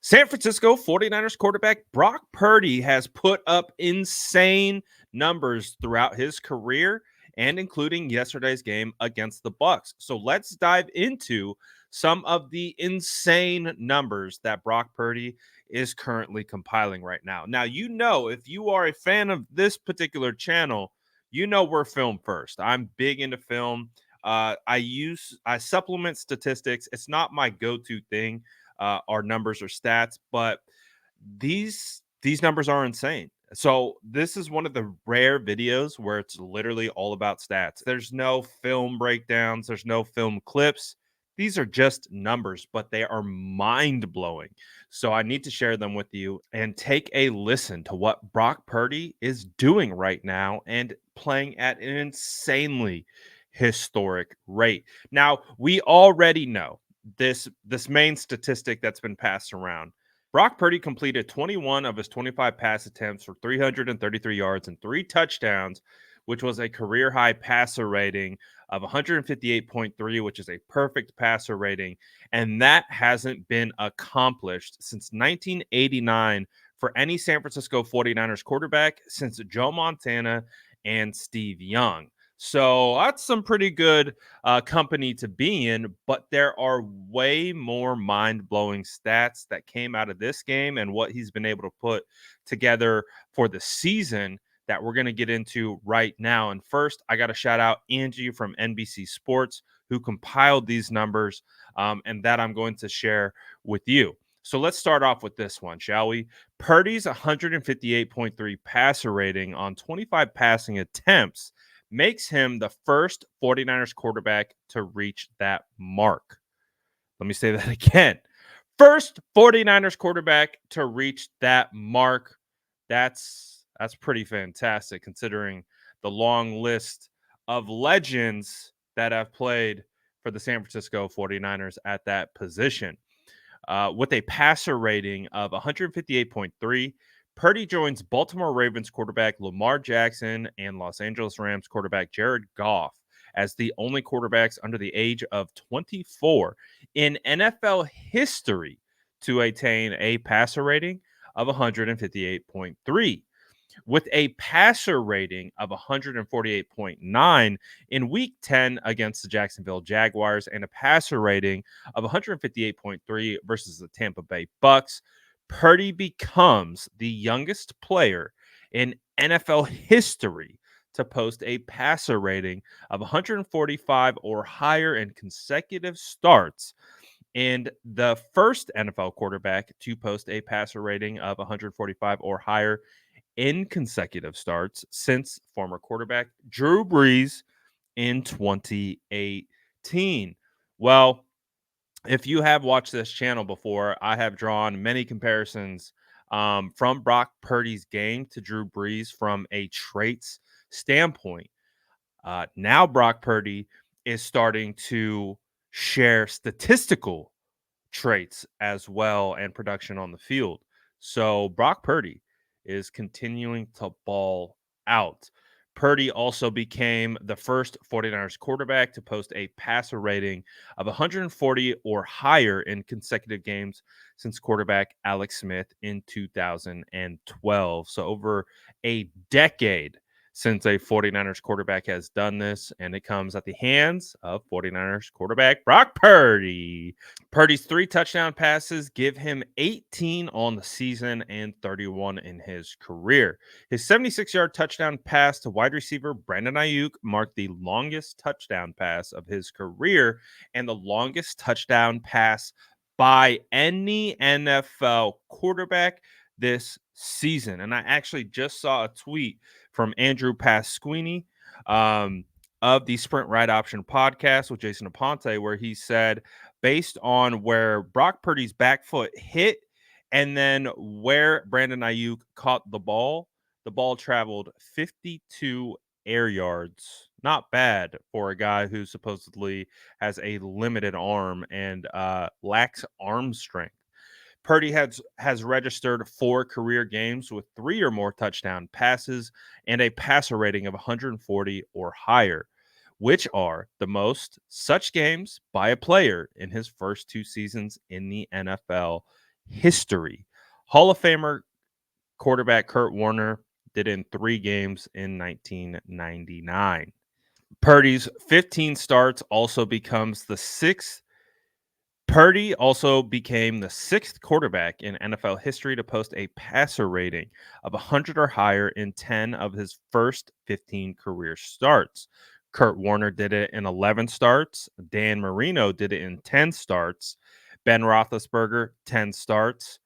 San Francisco 49ers quarterback Brock Purdy has put up insane numbers throughout his career and including yesterday's game against the Bucs. So let's dive into some of the insane numbers that Brock Purdy is currently compiling right now. Now, if you are a fan of this particular channel, we're film first. I'm big into film. I supplement statistics. It's not my go-to thing, our numbers or stats, but these numbers are insane. So this is one of the rare videos where it's literally all about stats. There's no film breakdowns, there's no film clips. These are just numbers, but they are mind-blowing. So I need to share them with you and take a listen to what Brock Purdy is doing right now and playing at an insanely historic rate. Now, we already know this main statistic that's been passed around. Brock Purdy completed 21 of his 25 pass attempts for 333 yards and 3 touchdowns, which was a career high passer rating of 158.3, which is a perfect passer rating. And that hasn't been accomplished since 1989 for any San Francisco 49ers quarterback since Joe Montana and Steve Young. So that's some pretty good company to be in, but there are way more mind-blowing stats that came out of this game and what he's been able to put together for the season that we're going to get into right now. And first, I got to shout out Angie from NBC Sports, who compiled these numbers, and that I'm going to share with you. So let's start off with this one, shall we? Purdy's 158.3 passer rating on 25 passing attempts makes him the first 49ers quarterback to reach that mark. Let me say that again. First 49ers quarterback to reach that mark. That's pretty fantastic considering the long list of legends that have played for the San Francisco 49ers at that position. With a passer rating of 158.3, Purdy joins Baltimore Ravens quarterback Lamar Jackson and Los Angeles Rams quarterback Jared Goff as the only quarterbacks under the age of 24 in NFL history to attain a passer rating of 158.3. With a passer rating of 148.9 in Week 10 against the Jacksonville Jaguars and a passer rating of 158.3 versus the Tampa Bay Bucs, Purdy becomes the youngest player in NFL history to post a passer rating of 145 or higher in consecutive starts, and the first NFL quarterback to post a passer rating of 145 or higher in consecutive starts since former quarterback Drew Brees in 2018. Well, if you have watched this channel before, I have drawn many comparisons from Brock Purdy's game to Drew Brees from a traits standpoint. Now Brock Purdy is starting to share statistical traits as well and production on the field. So Brock Purdy is continuing to ball out. Purdy also became the first 49ers quarterback to post a passer rating of 140 or higher in consecutive games since quarterback Alex Smith in 2012. So over a decade since a 49ers quarterback has done this, and it comes at the hands of 49ers quarterback Brock Purdy. Purdy's 3 touchdown passes give him 18 on the season and 31 in his career. His 76-yard touchdown pass to wide receiver Brandon Ayuk marked the longest touchdown pass of his career and the longest touchdown pass by any NFL quarterback this season. And I actually just saw a tweet from Andrew Pasquini of the Sprint Right Option podcast with Jason Aponte, where he said, based on where Brock Purdy's back foot hit and then where Brandon Ayuk caught the ball traveled 52 air yards. Not bad for a guy who supposedly has a limited arm and lacks arm strength. Purdy has registered 4 career games with 3 or more touchdown passes and a passer rating of 140 or higher, which are the most such games by a player in his first 2 seasons in the NFL history. Hall of Famer quarterback Kurt Warner did it in 3 games in 1999. Purdy's 15 starts also becomes the sixth. Purdy also became the sixth quarterback in NFL history to post a passer rating of 100 or higher in 10 of his first 15 career starts. Kurt Warner did it in 11 starts. Dan Marino did it in 10 starts. Ben Roethlisberger, 10 starts.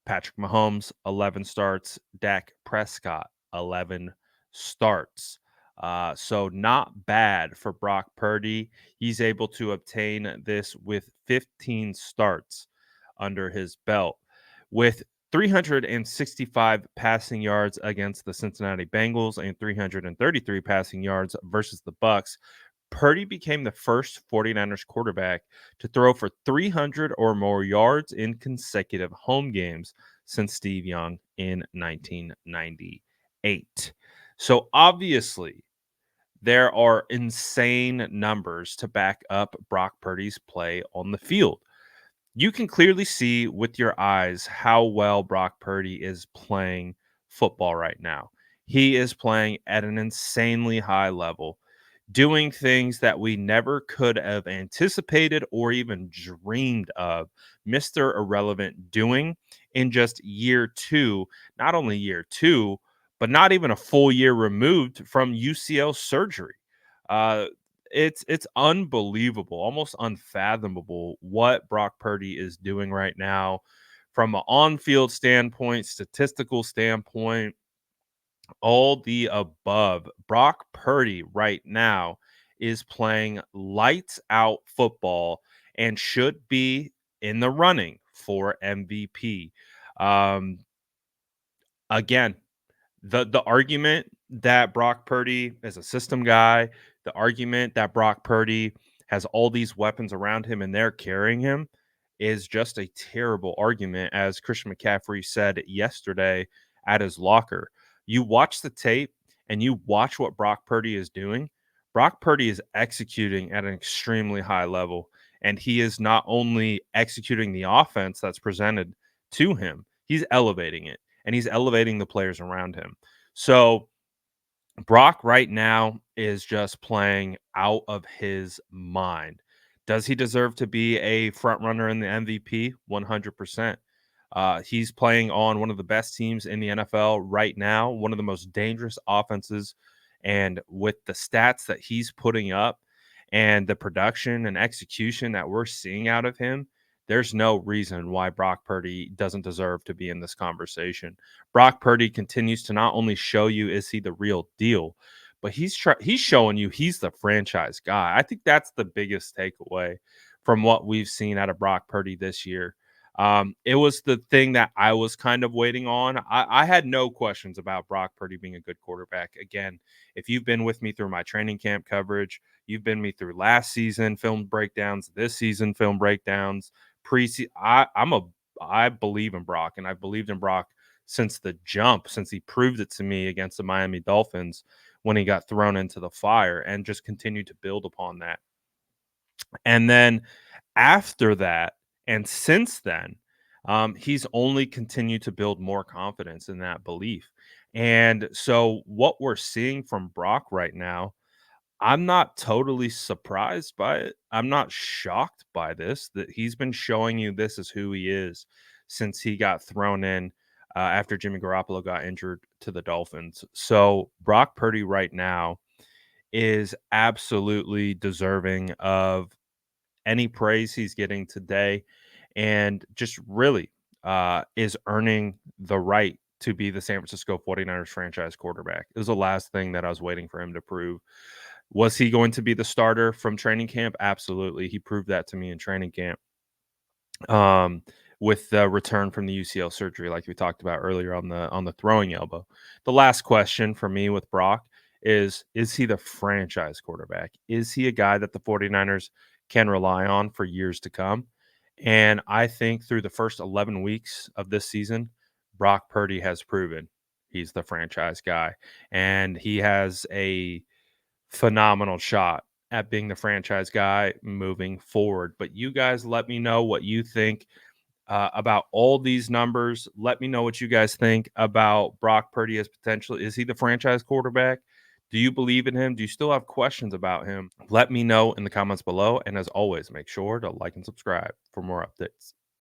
Patrick Mahomes, 11 starts. Dak Prescott, 11 starts. So not bad for Brock Purdy. He's able to obtain this with 15 starts under his belt. With 365 passing yards against the Cincinnati Bengals and 333 passing yards versus the Bucks, Purdy became the first 49ers quarterback to throw for 300 or more yards in consecutive home games since Steve Young in 1998. So obviously, there are insane numbers to back up Brock Purdy's play on the field. You can clearly see with your eyes how well Brock Purdy is playing football right now. He is playing at an insanely high level, doing things that we never could have anticipated or even dreamed of. Mr. Irrelevant doing in just year two, not only year two, but not even a full year removed from UCL surgery. Uh, it's unbelievable, almost unfathomable what Brock Purdy is doing right now from an on-field standpoint, statistical standpoint, all the above. Brock Purdy right now is playing lights out football and should be in the running for MVP. Um, again, the argument that Brock Purdy is a system guy, the argument that Brock Purdy has all these weapons around him and they're carrying him is just a terrible argument, as Christian McCaffrey said yesterday at his locker. You watch the tape and you watch what Brock Purdy is doing. Brock Purdy is executing at an extremely high level, and he is not only executing the offense that's presented to him, he's elevating it and he's elevating the players around him. So Brock right now is just playing out of his mind. Does he deserve to be a front runner in the MVP? 100%. He's playing on one of the best teams in the NFL right now, one of the most dangerous offenses. And with the stats that he's putting up and the production and execution that we're seeing out of him, there's no reason why Brock Purdy doesn't deserve to be in this conversation. Brock Purdy continues to not only show you is he the real deal, but he's showing you he's the franchise guy. I think that's the biggest takeaway from what we've seen out of Brock Purdy this year. It was the thing that I was kind of waiting on. I had no questions about Brock Purdy being a good quarterback. Again, if you've been with me through my training camp coverage, you've been me through last season film breakdowns, this season film breakdowns, preseason. I believe in Brock, and I've believed in Brock since the jump, since he proved it to me against the Miami Dolphins when he got thrown into the fire, and just continued to build upon that. And then after that, and since then, he's only continued to build more confidence in that belief. And so, what we're seeing from Brock right now, I'm not totally surprised by it. I'm not shocked by this, that he's been showing you this is who he is since he got thrown in after Jimmy Garoppolo got injured to the Dolphins. So, Brock Purdy right now is absolutely deserving of any praise he's getting today, and just really is earning the right to be the San Francisco 49ers franchise quarterback. It was the last thing that I was waiting for him to prove. Was he going to be the starter from training camp? Absolutely. He proved that to me in training camp. Um, with the return from the UCL surgery, like we talked about earlier on the throwing elbow. The last question for me with Brock is he the franchise quarterback? Is he a guy that the 49ers can rely on for years to come? And I think through the first 11 weeks of this season, Brock Purdy has proven he's the franchise guy, and he has a phenomenal shot at being the franchise guy moving forward. But you guys let me know what you think about all these numbers. Let me know what you guys think about Brock Purdy as potential. Is he the franchise quarterback? Do you believe in him? Do you still have questions about him? Let me know in the comments below. And as always, make sure to like and subscribe for more updates.